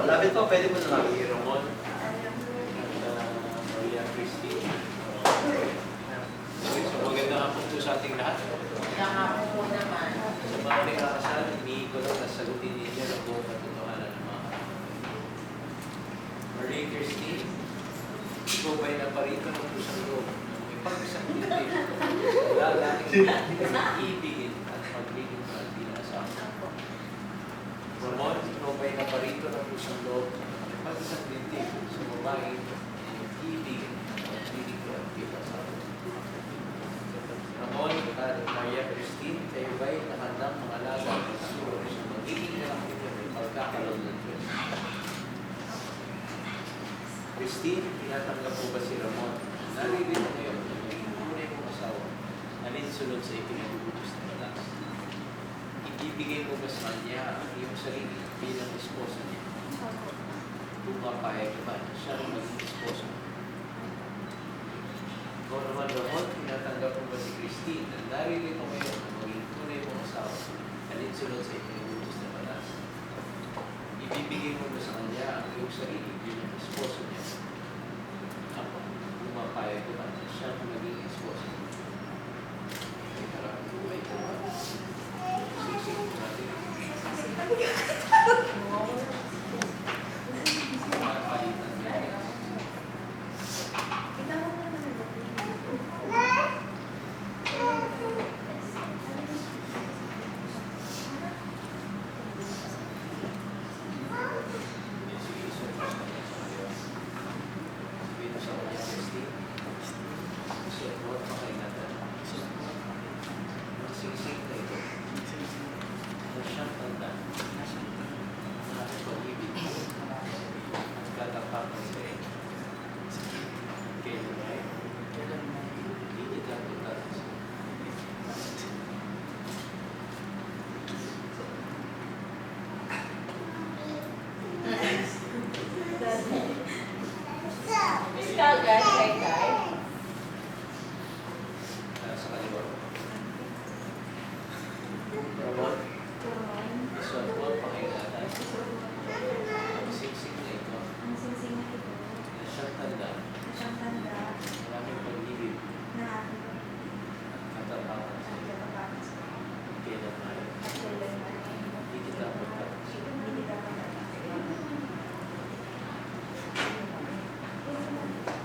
Lapit po, pwede po na lang. Ramon Maria Christine. So, magandang hapon po sa ating lahat. Magandang hapon po naman. Sa mga nakakasal, hindi ko lang nasagutin ninyo ang buong katotohanan ng mga Maria Christine, ikaw ba'y naparito ng pusang loob ng ipag-isang dito? Wala natin ibigin at pagbigin ng pinasama. Ramon, ikaw ba'y naparito ng pusang loob ng ipag-isang dito sa babae ng ibigin at pagbigin ng pinasama? Ramon at Maria Christine, kayo ba'y nakandang mga alaga at siguro sa magiging kalaki ng pagkakaroon ng Diyos? Christine, tinatanggap mo ba si Ramon? Naririto ngayon na maging tunay mong asawa na ninsunod sa ipinagugutos ng batas. Ibibigay mo ba sa kanya ang iyong sarili bilang esposa niya? Kung mapahayag naman, siya ang maging esposa. Ikaw naman, Ramon, tinatanggap mo ba si Christine na naririto ngayon na maging tunay mong asawa na ninsunod sa ipinagugutos ng batas? Ibibigay mo ba sa kanya ang iyong sarili bilang esposa niya? Ako, pumapayag ko ba na siya ang maging esposa niya? Ay, karang buhay ko ba? Sisig ko natin. Palitan niya.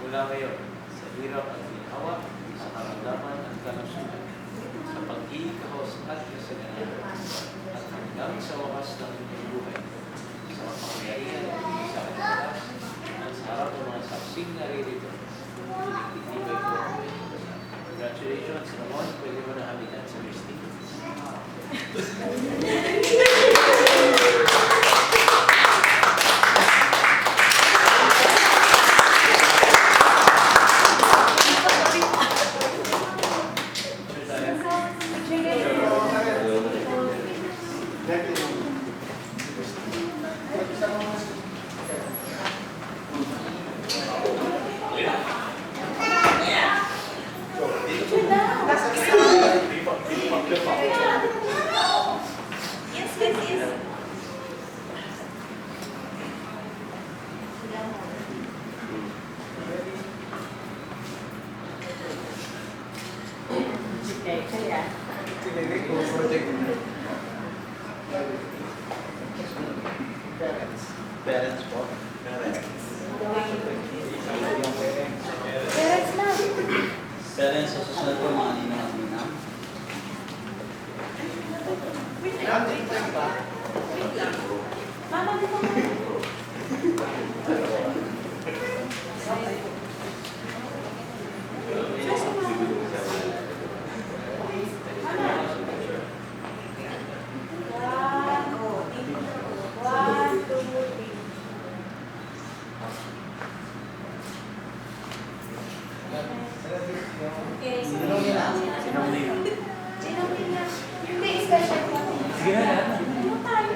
Mula ngayon, sa hirap at ginawa, sa karamdaman at kalusugan, sa pag-iikahos at kasalanan, at hanggang sa wakas ng inyong buhay, sa mapangyarihan at sa kanilas, at sa harap ng mga saksing naririto, itibay ko. Congratulations, Ramon. Pwede mo na hamitan sa Christine. Parents po. Parents na. Parents sa susunod po mga ninong at ninang. Mama, di ba mo? One, two, three. Okay. Sinong nila? Hindi, special po. Sige na lahat na. Ano tayo?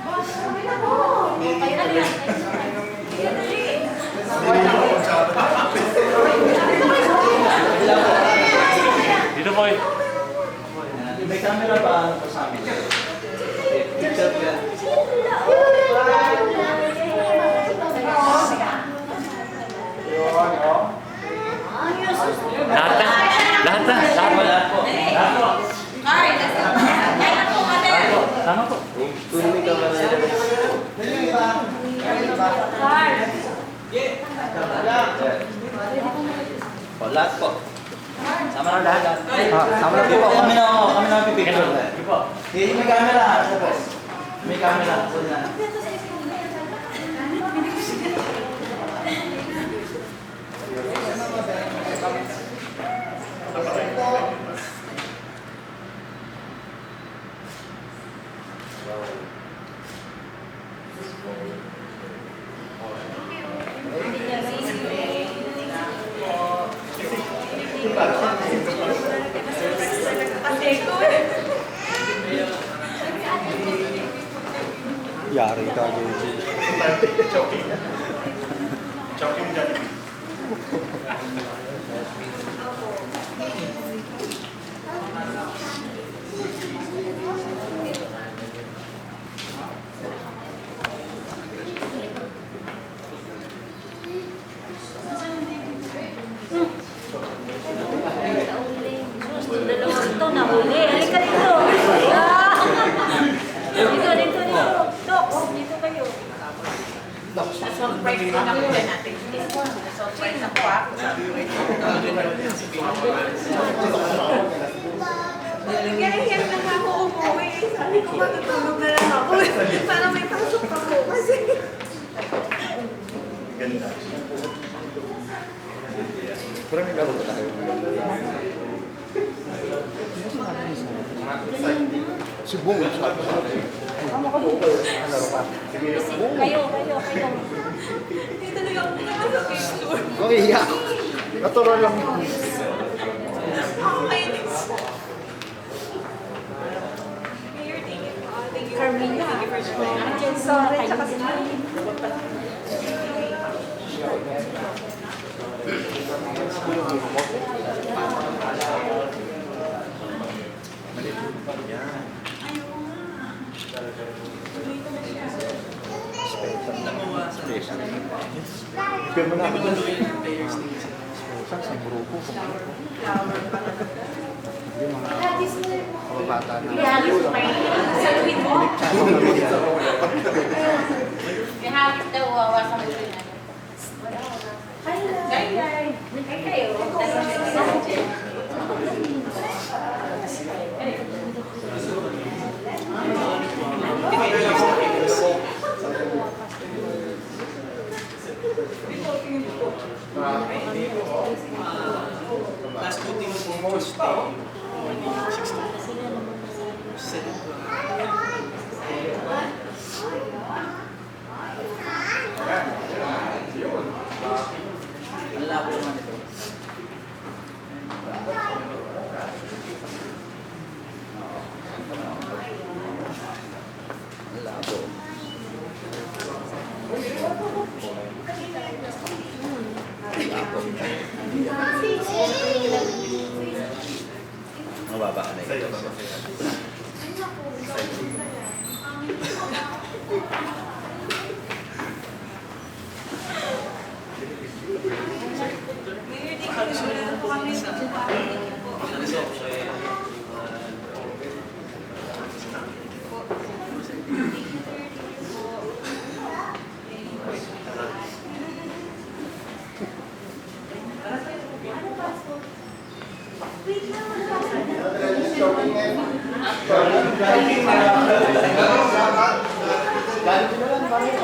Boss, kami na po. Kayo na yan. Sige na Dito po eh. May camera pa ano po sa amin? Picture po yan. Lahat na. Lahat na. Lahat po. Lahat po. Lahat po. Tama po. Kunin mo yung camera nila. Po, lahat po. Sama na lahat. Sama na po. Kami na pipicture. Sige po. May camera. Ano po? May camera. Yari ka, JJ. Ito, nahuli. Halika dito. Dito. Dok, dito kayo. Surprise din ako yan natin. Surprise ako ah. Ganyan lang ako umuwi. Sabi ko matutulog na lang ako. Para may pasok ako. Kasi Pero may laro ba tayo? Si Bong, sabi sa akin. Laro ka. Kayo. hindi talaga ako nakasakit. Ang iyak. Natural lang. Ako kainis. Mayor, thank you. Thank you. Carmina. Thank you for joining. Andiyan sa Tsaka si Ipin mo na. Saan sa grupo? Hindi mga bata na. Saluhin mo. May hagis daw wawa sa mga Ay, kayo. Last meeting po Thursday, morning 16. Ang labo naman ito. Ang labo. Mababa ka na ito. Mayor, thank you. Wala na po kami sa Ano po siya yung Galing ko na lang, bakit?